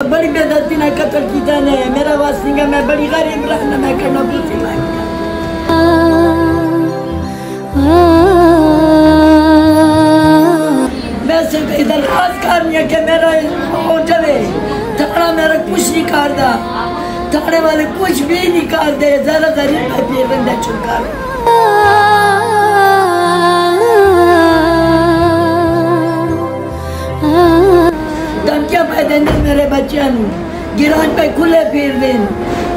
बड़ी बेदर्दी ने कत्ल किया ने मेरा वासिंगा मैं बड़ी गरीब रहना मैं करना पूछी मैं सिर्फ इधर खास करनी है कि मेरा हो चले थकड़ा मेरा कुछ नहीं करता थकड़े वाले कुछ भी नहीं करते जरा जरा मैं बंदा चुका धमकियां पै देने मेरे बच्चों गिरान पे खुले फिर दें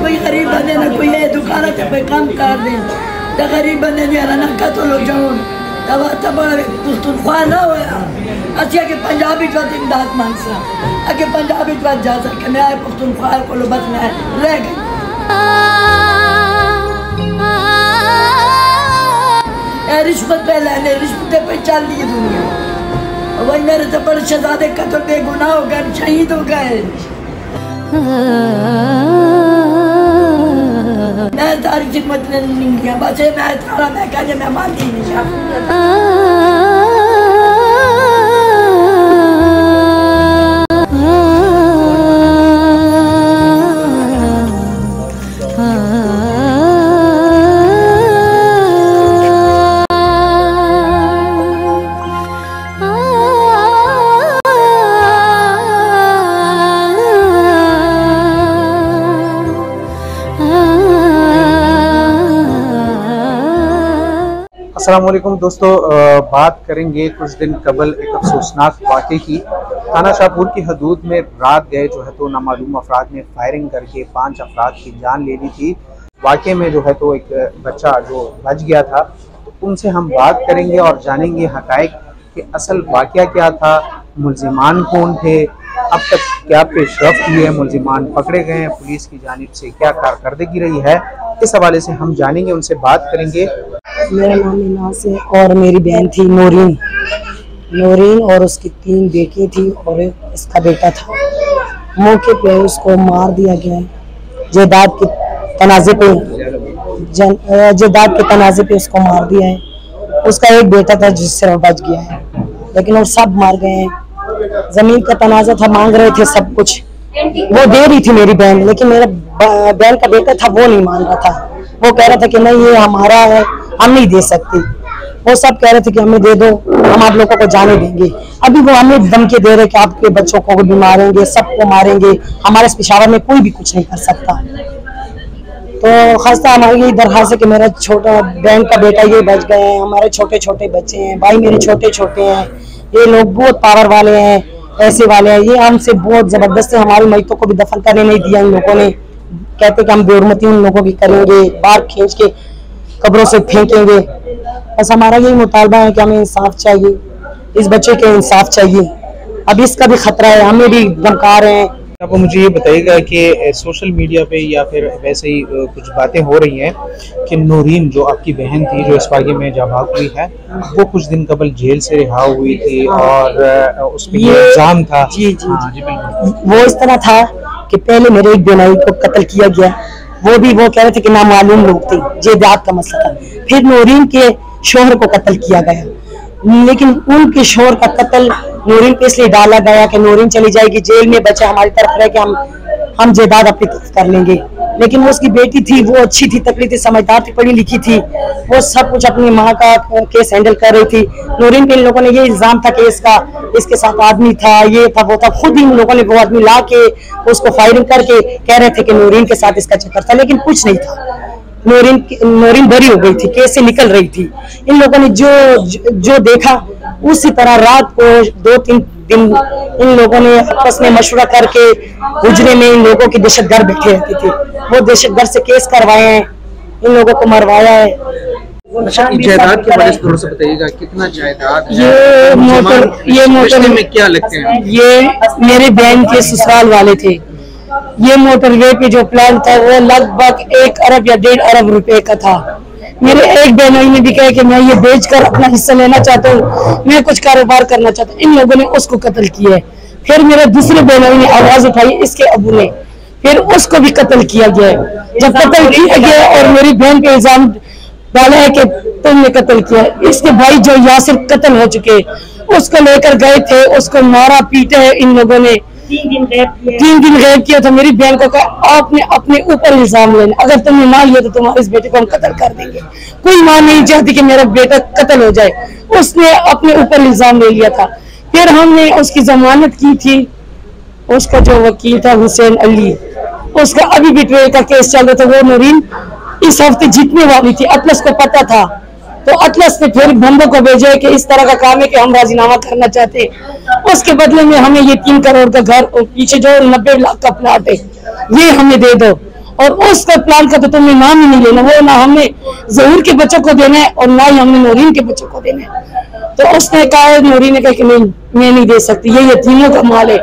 कोई गरीब बंदे ना कोई है दुकान पे काम कर दें तो गरीब बंदे मेरा ना कत्ल हो जाऊं तब तब पुख्तनख्वा ना हो अच्छा कि पंजाबी जो इमदाद मांगसा अगर पंजाबी जो जा सके मैं आए पुख्तनख्वा को लो बस मैं रह गई रिश्वत पे लेने रिश्वत पे चल रही दुनिया वही मेरे तो बड़े शहजादे कत्ल बेगुनाह हो गए शहीद हो गए मैं तारी खिदमत नहीं किया बस मैं थारा मैं कहने मैं मानती नहीं अस्सलाम वालेकुम दोस्तों, बात करेंगे कुछ दिन कबल एक अफसोसनाक वाक़े की। थाना शाहपुर की हदूद में रात गए जो है तो नामालूम अफराद ने फायरिंग करके 5 अफराद की जान ले ली थी। वाक़े में जो है तो एक बच्चा जो बच गया था, तो उनसे हम बात करेंगे और जानेंगे हक़ाइक़ कि असल वाक़या क्या था, मुल्ज़िमान कौन थे, अब तक क्या पेशरफ्त हुई है, मुल्ज़िमान पकड़े गए हैं, पुलिस की जानिब से क्या कारकर्दगी रही है, इस हवाले से हम जानेंगे, उनसे बात करेंगे। मेरा नाम इनास है और मेरी बहन थी नौरीन और उसकी 3 बेटी थी और इसका बेटा था। मौके पे उसको मार दिया गया है। जायदाद के तनाज़े पे उसको मार दिया है। उसका एक बेटा था जिससे वो बच गया है, लेकिन वो सब मार गए हैं। जमीन का तनाज़ा था, मांग रहे थे सब कुछ, वो दे रही थी मेरी बहन, लेकिन मेरा बहन का बेटा था वो नहीं मान रहा था। वो कह रहा था कि नहीं ये हमारा है, हम नहीं दे सकते। वो सब कह रहे थे कि हमें दे दो, हम आप लोगों को जाने देंगे। अभी वो हमें धमकी दे रहे कि आपके बच्चों को भी मारेंगे, सबको मारेंगे, हमारे पेशावर में कोई भी कुछ नहीं कर सकता। तो खासा हमारी यही दरखास्त है कि मेरा छोटा बहन का बेटा ये बच गए हैं, हमारे छोटे छोटे बच्चे हैं, भाई मेरे छोटे छोटे हैं, ये लोग बहुत पावर वाले हैं, ऐसे वाले हैं, ये हमसे बहुत जबरदस्ती हमारी मैतों को भी दफन करने नहीं दिया। इन लोगों ने कहते कि हम बेरुमती उन लोगों की करेंगे, बाहर खींच के कब्रों से फेंकेंगे। बस हमारा यही मुतालबा है कि हमें इंसाफ चाहिए, इस बच्चे के इंसाफ चाहिए। अब इसका भी खतरा है, हमें भी धमका रहे हैं। अब मुझे ये बताइएगा कि सोशल मीडिया पे या फिर वैसे ही कुछ बातें हो रही हैं कि नौरीन जो आपकी बहन थी जो इस वाक़े में जब भाग हुई है, वो कुछ दिन कबल जेल से रिहा हुई थी और उसमें ये इल्जाम था। जी वो इस तरह था कि पहले मेरे एक बेनाई को कत्ल किया गया, वो कह रहे थे कि नामालूम लोग थे, जायदाद का मसला था। फिर नौरीन के शोहर को कत्ल किया गया, लेकिन उनके शोहर का कत्ल नौरीन पे इसलिए डाला गया कि नौरीन चली जाएगी जेल में, बच्चा हमारी तरफ रह के हम जायदाद अपनी तरफ कर लेंगे। लेकिन वो उसकी बेटी थी, वो अच्छी थी, तकड़ी थी, समझदार थी, पढ़ी लिखी थी, वो सब कुछ अपनी माँ का केस हैंडल कर रही थी। नौरीन पे इन लोगों ने ये इल्जाम था कि इसके साथ आदमी था, ये था वो था। खुद ही इन लोगों ने वो आदमी ला के उसको फायरिंग करके कह रहे थे कि नौरीन के साथ इसका चक्कर था, लेकिन कुछ नहीं था। नौरीन बरी हो गई थी, केस से निकल रही थी। इन लोगों ने जो देखा उसी तरह रात को 2-3 दिन इन लोगों ने आपस में मशवरा करके हुजरे में इन लोगों की दहशतगर्द बैठे रहती थी। वो दहशतगर्द से केस करवाए हैं, इन लोगों को मरवाया है। अच्छा, जायदाद के बारे में थोड़ा सा बताइएगा, कितना जायदाद है? ये मोटर में क्या लगते हैं? ये मेरे बहन के ससुराल वाले थे। ये मोटरवे पे जो प्लान था वो लगभग 1 अरब या 1.5 अरब रुपए का था। मेरे एक बहनोई ने भी कहा कि मैं ये बेचकर अपना हिस्सा लेना चाहता हूँ, मैं कुछ कारोबार करना चाहता हूँ। इन लोगों ने उसको कत्ल किया है। फिर मेरे दूसरे बहनोई ने आवाज उठाई, इसके अबू ने, फिर उसको भी कत्ल किया गया है। जब कत्ल किया गया और मेरी बहन पे इल्जाम डाला है कि तुमने कत्ल किया, इसके भाई जो यासिर कत्ल हो चुके उसको लेकर गए थे, उसको मारा पीटा है इन लोगों ने। 3 दिन गैब किया था। मेरी बहन को कहा आपने अपने ऊपर इल्जाम लेना, अगर तुमने ना लिया तो तुम्हारे इस बेटे को हम कत्ल कर देंगे। कोई माँ नहीं चाहती कि मेरा बेटा कत्ल हो जाए, उसने अपने ऊपर इल्जाम ले लिया था। फिर हमने उसकी जमानत की थी। उसका जो वकील था हुसैन अली, उसका अभी भी ट्रेल का केस चल रहा था। वो नूरीन इस हफ्ते जीतने वाली थी, अतलस को पता था, तो अतलस ने फिर बंदों को भेजा कि इस तरह का काम है कि हम राजीनामा करना चाहते हैं, उसके बदले में हमें ये 3 करोड़ का घर और पीछे जो 90 लाख का प्लाट है ये हमें दे दो, और उसका प्लान का तो तुमने नाम ही नहीं लेना। वो ना हमने जहूर के बच्चों को देना है और ना ही हमने नूरीन के बच्चों को देना है। तो उसने कहा, नूरीन ने कहा कि नहीं मैं नहीं दे सकती, ये यतीमों का माल है,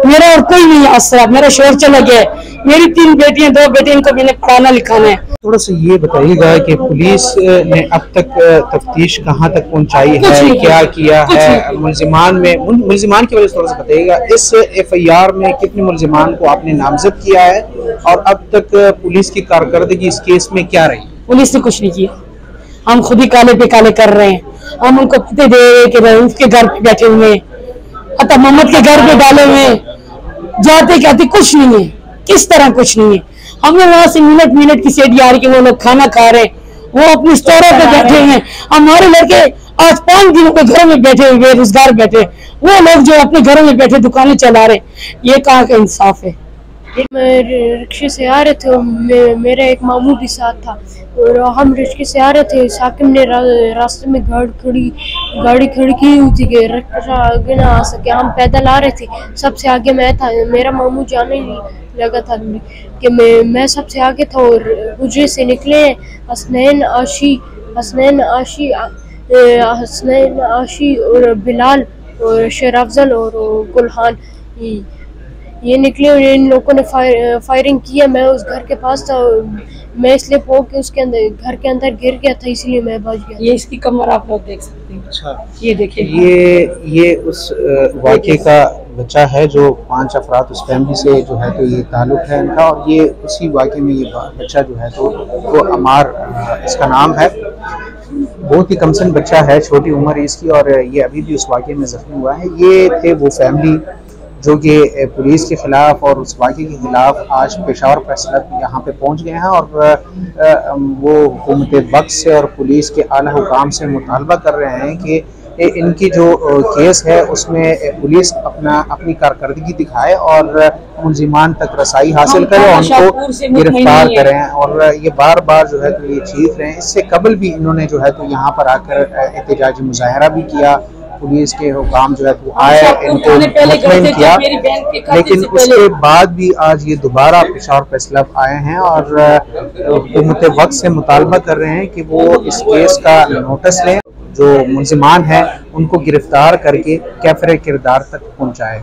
मेरा और कोई नहीं आसरा, मेरा शोर चला गया है, मेरी 3 बेटियां 2 बेटे, इनको मैंने पढ़ाना लिखाना है। थोड़ा सा ये बताइएगा कि पुलिस ने अब तक तफ्तीश कहाँ तक पहुंचाई है, क्या किया है, मुलजिमान की वजह से थोड़ा सा बताइएगा। इस FIR में कितने मुलजिमान को आपने नामजद किया है और अब तक पुलिस की कारकर्दगी इस केस में क्या रही? पुलिस ने कुछ नहीं किया, हम खुद ही काले पे काले कर रहे हैं। हम उनको पते दे रहे हैं कि रऊफ के घर पे बैठे हुए, अतः मोहम्मद के घर पे डाले हुए, जाते कहते कुछ नहीं है। किस तरह कुछ नहीं है? हमें वहां से मिनट की सीढ़ी आ रही कि वो लोग खाना खा रहे, वो अपनी स्टोरों पे बैठे हुए हैं। हमारे लड़के आज 5 दिनों के घरों में बैठे हुए, बेरोजगार बैठे, वो लोग जो अपने घरों में बैठे दुकानें चला रहे, ये कहाँ का इंसाफ है? मैं रिक्शे से आ रहे थे और मेरा एक मामू भी साथ था, और हम रिक्शे से आ रहे थे। साकिब ने रास्ते में गाड़ी खड़ी की हुई थी कि रिक्शा आगे ना आ सके। हम पैदल आ रहे थे, सबसे आगे मैं था, मेरा मामू जाने ही लगा था कि मैं सबसे आगे था। और हुजरे से निकले हसनैन आशी और बिलाल और शेर अफजल और गुलहान, ये निकले और इन लोगों ने फायरिंग किया। मैं उस घर के पास था, मैं इसलिए पो के उसके अंदर घर के अंदर गिर गया था, इसलिए मैं बच गया। ये इसकी कमर आप लोग देख सकते हैं। अच्छा, ये देखिए, ये उस वाक़े का बच्चा है जो 5 अफराद उस फैमिली से जो है तो ये ताल्लुक है इनका, और ये उसी वाक़े में ये बच्चा जो है तो वो अमार इसका नाम है। बहुत ही कमसन बच्चा है, छोटी उम्र है इसकी, और ये अभी भी उस वाक़े में जख्मी हुआ है। ये थे वो फैमिली जो कि पुलिस के खिलाफ और उस वाक़े के खिलाफ आज पेशावर प्रेस क्लब यहाँ पे पहुँच गए हैं, और वो हुकूमत वक्त से और पुलिस के आला हुकाम से मुतालबा कर रहे हैं कि इनकी जो केस है उसमें पुलिस अपनी कारकर्दगी दिखाए और मुलजिमान तक रसाई हासिल करे और उनको गिरफ्तार करें। और ये बार बार जो है तो ये चीख रहे हैं। इससे कबल भी इन्होंने जो है तो यहाँ पर आकर एहतजाजी मुजाहरा भी किया, पुलिस के हुकाम जो है तो आए, इनको मुतमईन किया, लेकिन उसके बाद भी आज ये दोबारा पेशावर प्रेस क्लब आए हैं और हुकूमत वक्त से मुतालबा कर रहे हैं कि वो इस केस का नोटिस लें, जो मुलजिमान हैं उनको गिरफ्तार करके कैफरे किरदार तक पहुँचाए।